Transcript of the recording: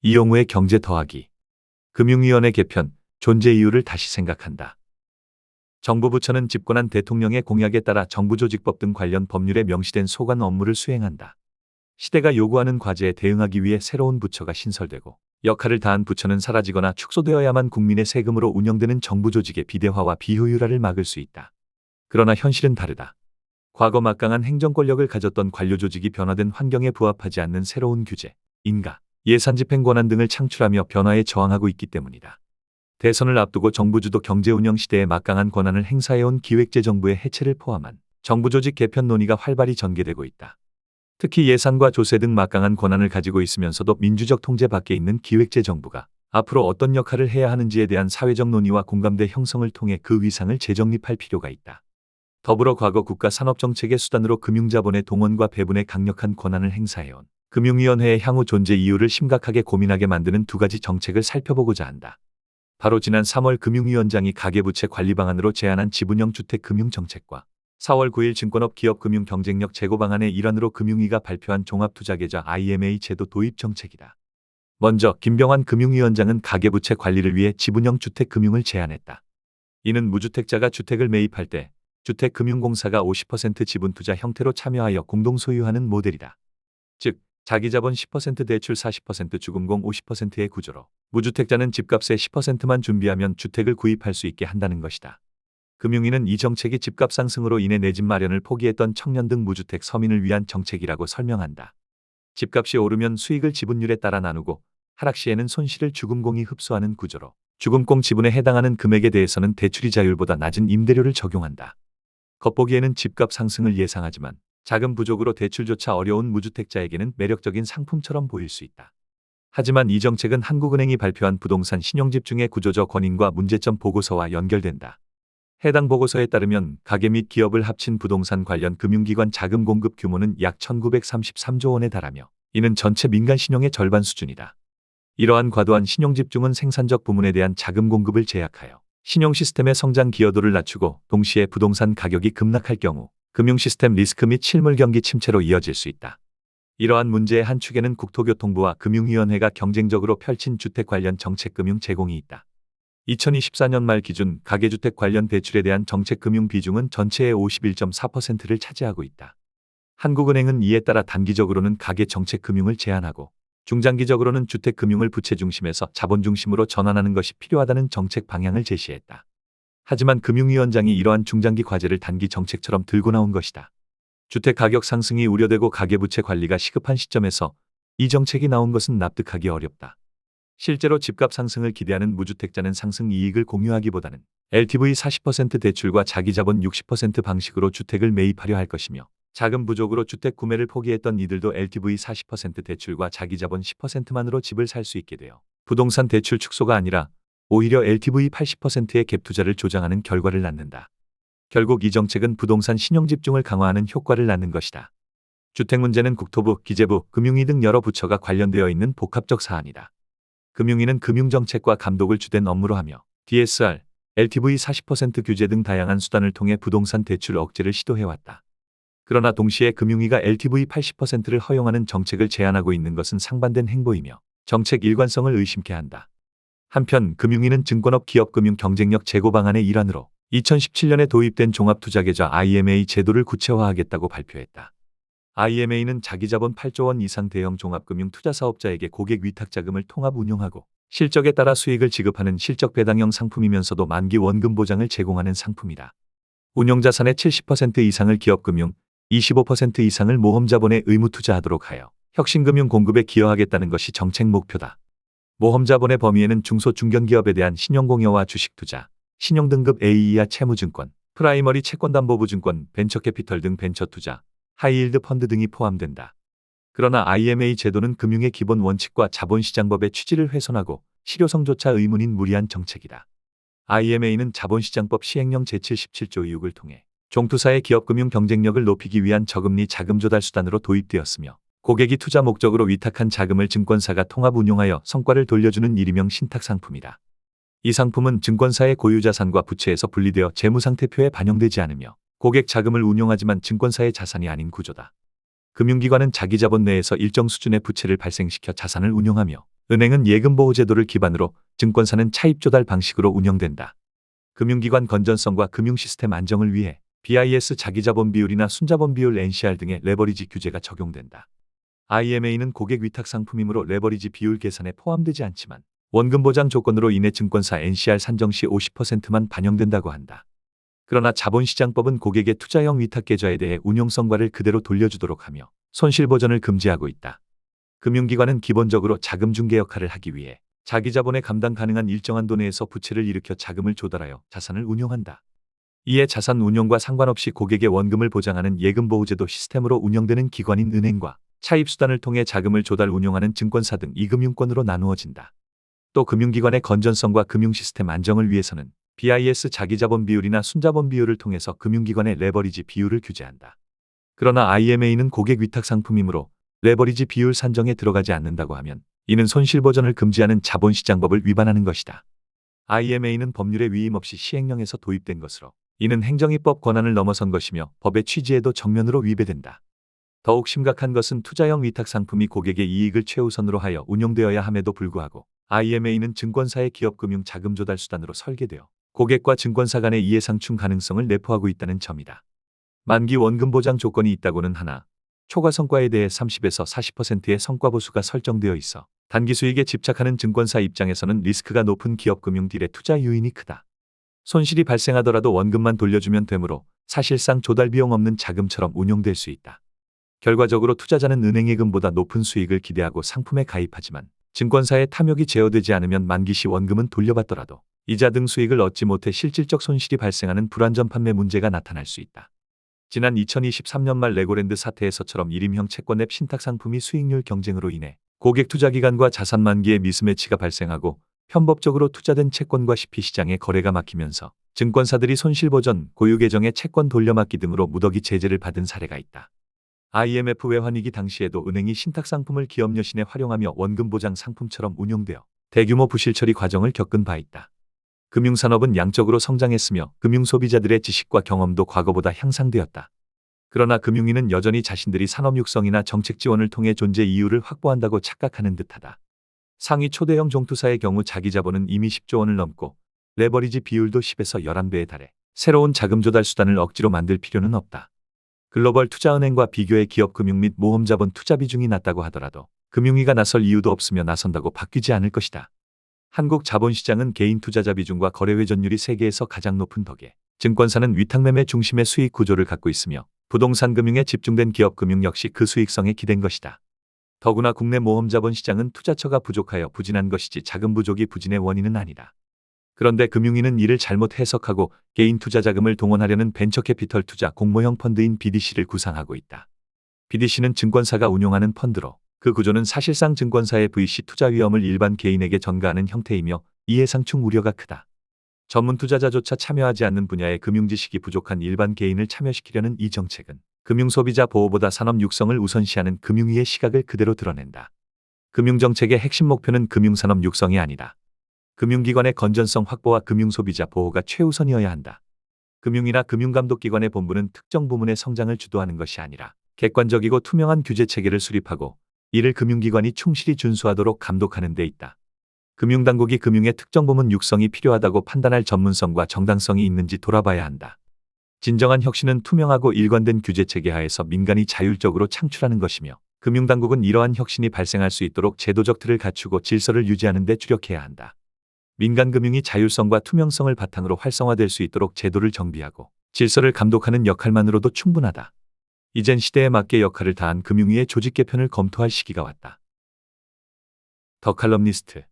이용우의 경제 더하기. 금융위원회 개편, 존재 이유를 다시 생각한다. 정부 부처는 집권한 대통령의 공약에 따라 정부조직법 등 관련 법률에 명시된 소관 업무를 수행한다. 시대가 요구하는 과제에 대응하기 위해 새로운 부처가 신설되고 역할을 다한 부처는 사라지거나 축소되어야만 국민의 세금으로 운영되는 정부 조직의 비대화와 비효율화를 막을 수 있다. 그러나 현실은 다르다. 과거 막강한 행정 권력을 가졌던 관료 조직이 변화된 환경에 부합하지 않는 새로운 규제, 인가, 예산 집행 권한 등을 창출하며 변화에 저항하고 있기 때문이다. 대선을 앞두고 정부 주도 경제 운영 시대에 막강한 권한을 행사해온 기획재정부의 해체를 포함한 정부 조직 개편 논의가 활발히 전개되고 있다. 특히 예산과 조세 등 막강한 권한을 가지고 있으면서도 민주적 통제 밖에 있는 기획재정부가 앞으로 어떤 역할을 해야 하는지에 대한 사회적 논의와 공감대 형성을 통해 그 위상을 재정립할 필요가 있다. 더불어 과거 국가 산업정책의 수단으로 금융자본의 동원과 배분에 강력한 권한을 행사해온 금융위원회의 향후 존재 이유를 심각하게 고민하게 만드는 두 가지 정책을 살펴보고자 한다. 바로 지난 3월 금융위원장이 가계부채 관리 방안으로 제안한 지분형 주택금융정책과 4월 9일 증권업 기업 금융 경쟁력 제고 방안의 일환으로 금융위가 발표한 종합투자계좌 IMA 제도 도입 정책이다. 먼저 김병환 금융위원장은 가계부채 관리를 위해 지분형 주택금융을 제안했다. 이는 무주택자가 주택을 매입할 때 주택금융공사가 50% 지분투자 형태로 참여하여 공동 소유하는 모델이다. 즉, 자기자본 10% 대출 40% 주금공 50%의 구조로 무주택자는 집값의 10%만 준비하면 주택을 구입할 수 있게 한다는 것이다. 금융위는 이 정책이 집값 상승으로 인해 내 집 마련을 포기했던 청년 등 무주택 서민을 위한 정책이라고 설명한다. 집값이 오르면 수익을 지분율에 따라 나누고 하락 시에는 손실을 주금공이 흡수하는 구조로 주금공 지분에 해당하는 금액에 대해서는 대출이자율보다 낮은 임대료를 적용한다. 겉보기에는 집값 상승을 예상하지만 자금 부족으로 대출조차 어려운 무주택자에게는 매력적인 상품처럼 보일 수 있다. 하지만 이 정책은 한국은행이 발표한 부동산 신용집중의 구조적 원인과 문제점 보고서와 연결된다. 해당 보고서에 따르면 가계 및 기업을 합친 부동산 관련 금융기관 자금 공급 규모는 약 1933조 원에 달하며 이는 전체 민간 신용의 절반 수준이다. 이러한 과도한 신용집중은 생산적 부문에 대한 자금 공급을 제약하여 신용 시스템의 성장 기여도를 낮추고 동시에 부동산 가격이 급락할 경우 금융 시스템 리스크 및 실물 경기 침체로 이어질 수 있다. 이러한 문제의 한 축에는 국토교통부와 금융위원회가 경쟁적으로 펼친 주택 관련 정책 금융 제공이 있다. 2024년 말 기준 가계주택 관련 대출에 대한 정책 금융 비중은 전체의 51.4%를 차지하고 있다. 한국은행은 이에 따라 단기적으로는 가계 정책 금융을 제한하고 중장기적으로는 주택 금융을 부채 중심에서 자본 중심으로 전환하는 것이 필요하다는 정책 방향을 제시했다. 하지만 금융위원장이 이러한 중장기 과제를 단기 정책처럼 들고 나온 것이다. 주택 가격 상승이 우려되고 가계부채 관리가 시급한 시점에서 이 정책이 나온 것은 납득하기 어렵다. 실제로 집값 상승을 기대하는 무주택자는 상승 이익을 공유하기보다는 LTV 40% 대출과 자기자본 60% 방식으로 주택을 매입하려 할 것이며 자금 부족으로 주택 구매를 포기했던 이들도 LTV 40% 대출과 자기자본 10%만으로 집을 살 수 있게 되어 부동산 대출 축소가 아니라 오히려 LTV 80%의 갭 투자를 조장하는 결과를 낳는다. 결국 이 정책은 부동산 신용 집중을 강화하는 효과를 낳는 것이다. 주택 문제는 국토부, 기재부, 금융위 등 여러 부처가 관련되어 있는 복합적 사안이다. 금융위는 금융정책과 감독을 주된 업무로 하며 DSR, LTV 40% 규제 등 다양한 수단을 통해 부동산 대출 억제를 시도해왔다. 그러나 동시에 금융위가 LTV 80%를 허용하는 정책을 제안하고 있는 것은 상반된 행보이며 정책 일관성을 의심케 한다. 한편 금융위는 증권업 기업금융 경쟁력 제고 방안의 일환으로 2017년에 도입된 종합투자계좌 IMA 제도를 구체화하겠다고 발표했다. IMA는 자기자본 8조 원 이상 대형 종합금융 투자사업자에게 고객 위탁자금을 통합 운용하고 실적에 따라 수익을 지급하는 실적 배당형 상품이면서도 만기 원금 보장을 제공하는 상품이다. 운용자산의 70% 이상을 기업금융, 25% 이상을 모험자본에 의무투자하도록 하여 혁신금융 공급에 기여하겠다는 것이 정책 목표다. 모험자본의 범위에는 중소 중견기업에 대한 신용공여와 주식투자, 신용등급 A 이하 채무증권, 프라이머리 채권담보부증권, 벤처캐피털 등 벤처투자, 하이힐드 펀드 등이 포함된다. 그러나 IMA 제도는 금융의 기본 원칙과 자본시장법의 취지를 훼손하고 실효성조차 의문인 무리한 정책이다. IMA는 자본시장법 시행령 제77조 2.6을 통해 종투사의 기업금융 경쟁력을 높이기 위한 저금리 자금 조달 수단으로 도입되었으며 고객이 투자 목적으로 위탁한 자금을 증권사가 통합 운용하여 성과를 돌려주는 일명 신탁상품이다. 이 상품은 증권사의 고유자산과 부채에서 분리되어 재무상태표에 반영되지 않으며 고객 자금을 운용하지만 증권사의 자산이 아닌 구조다. 금융기관은 자기 자본 내에서 일정 수준의 부채를 발생시켜 자산을 운용하며 은행은 예금보호제도를 기반으로, 증권사는 차입조달 방식으로 운영된다. 금융기관 건전성과 금융시스템 안정을 위해 BIS 자기자본 비율이나 순자본 비율 NCR 등의 레버리지 규제가 적용된다. IMA는 고객 위탁 상품이므로 레버리지 비율 계산에 포함되지 않지만 원금 보장 조건으로 인해 증권사 NCR 산정 시 50%만 반영된다고 한다. 그러나 자본시장법은 고객의 투자형 위탁 계좌에 대해 운용성과를 그대로 돌려주도록 하며 손실 보전을 금지하고 있다. 금융기관은 기본적으로 자금 중개 역할을 하기 위해 자기 자본에 감당 가능한 일정한 도 내에서 부채를 일으켜 자금을 조달하여 자산을 운용한다. 이에 자산 운용과 상관없이 고객의 원금을 보장하는 예금보호제도 시스템으로 운영되는 기관인 은행과 차입수단을 통해 자금을 조달 운용하는 증권사 등 이금융권으로 나누어진다. 또 금융기관의 건전성과 금융시스템 안정을 위해서는 BIS 자기자본 비율이나 순자본 비율을 통해서 금융기관의 레버리지 비율을 규제한다. 그러나 IMA는 고객 위탁 상품이므로 레버리지 비율 산정에 들어가지 않는다고 하면 이는 손실 보전을 금지하는 자본시장법을 위반하는 것이다. IMA는 법률의 위임 없이 시행령에서 도입된 것으로 이는 행정입법 권한을 넘어선 것이며 법의 취지에도 정면으로 위배된다. 더욱 심각한 것은 투자형 위탁 상품이 고객의 이익을 최우선으로 하여 운용되어야 함에도 불구하고 IMA는 증권사의 기업금융 자금 조달 수단으로 설계되어 고객과 증권사 간의 이해상충 가능성을 내포하고 있다는 점이다. 만기 원금 보장 조건이 있다고는 하나 초과 성과에 대해 30에서 40%의 성과 보수가 설정되어 있어 단기 수익에 집착하는 증권사 입장에서는 리스크가 높은 기업금융 딜의 투자 요인이 크다. 손실이 발생하더라도 원금만 돌려주면 되므로 사실상 조달 비용 없는 자금처럼 운용될 수 있다. 결과적으로 투자자는 은행 예금보다 높은 수익을 기대하고 상품에 가입하지만 증권사의 탐욕이 제어되지 않으면 만기 시 원금은 돌려받더라도 이자 등 수익을 얻지 못해 실질적 손실이 발생하는 불안전 판매 문제가 나타날 수 있다. 지난 2023년 말 레고랜드 사태에서처럼 일임형 채권 앱 신탁 상품이 수익률 경쟁으로 인해 고객 투자기간과 자산 만기에 미스매치가 발생하고 편법적으로 투자된 채권과 CP 시장의 거래가 막히면서 증권사들이 손실보전, 고유계정의 채권 돌려막기 등으로 무더기 제재를 받은 사례가 있다. IMF 외환위기 당시에도 은행이 신탁상품을 기업 여신에 활용하며 원금보장 상품처럼 운용되어 대규모 부실처리 과정을 겪은 바 있다. 금융산업은 양적으로 성장했으며 금융소비자들의 지식과 경험도 과거보다 향상되었다. 그러나 금융위는 여전히 자신들이 산업 육성이나 정책 지원을 통해 존재 이유를 확보한다고 착각하는 듯하다. 상위 초대형 종투사의 경우 자기 자본은 이미 10조 원을 넘고 레버리지 비율도 10에서 11배에 달해 새로운 자금 조달 수단을 억지로 만들 필요는 없다. 글로벌 투자은행과 비교해 기업 금융 및 모험 자본 투자 비중이 낮다고 하더라도 금융위가 나설 이유도 없으며 나선다고 바뀌지 않을 것이다. 한국 자본시장은 개인 투자자 비중과 거래 회전율이 세계에서 가장 높은 덕에 증권사는 위탁매매 중심의 수익 구조를 갖고 있으며 부동산 금융에 집중된 기업 금융 역시 그 수익성에 기댄 것이다. 더구나 국내 모험 자본 시장은 투자처가 부족하여 부진한 것이지 자금 부족이 부진의 원인은 아니다. 그런데 금융위는 이를 잘못 해석하고 개인 투자 자금을 동원하려는 벤처캐피털 투자 공모형 펀드인 BDC를 구상하고 있다. BDC는 증권사가 운용하는 펀드로 그 구조는 사실상 증권사의 VC 투자 위험을 일반 개인에게 전가하는 형태이며 이해상충 우려가 크다. 전문 투자자조차 참여하지 않는 분야의 금융 지식이 부족한 일반 개인을 참여시키려는 이 정책은 금융소비자 보호보다 산업 육성을 우선시하는 금융위의 시각을 그대로 드러낸다. 금융정책의 핵심 목표는 금융산업 육성이 아니다. 금융기관의 건전성 확보와 금융소비자 보호가 최우선이어야 한다. 금융이나 금융감독기관의 본부는 특정 부문의 성장을 주도하는 것이 아니라 객관적이고 투명한 규제 체계를 수립하고 이를 금융기관이 충실히 준수하도록 감독하는 데 있다. 금융당국이 금융의 특정 부문 육성이 필요하다고 판단할 전문성과 정당성이 있는지 돌아봐야 한다. 진정한 혁신은 투명하고 일관된 규제 체계 하에서 민간이 자율적으로 창출하는 것이며 금융당국은 이러한 혁신이 발생할 수 있도록 제도적 틀을 갖추고 질서를 유지하는 데 주력해야 한다. 민간 금융이 자율성과 투명성을 바탕으로 활성화될 수 있도록 제도를 정비하고 질서를 감독하는 역할만으로도 충분하다. 이젠 시대에 맞게 역할을 다한 금융위의 조직 개편을 검토할 시기가 왔다. 더 칼럼니스트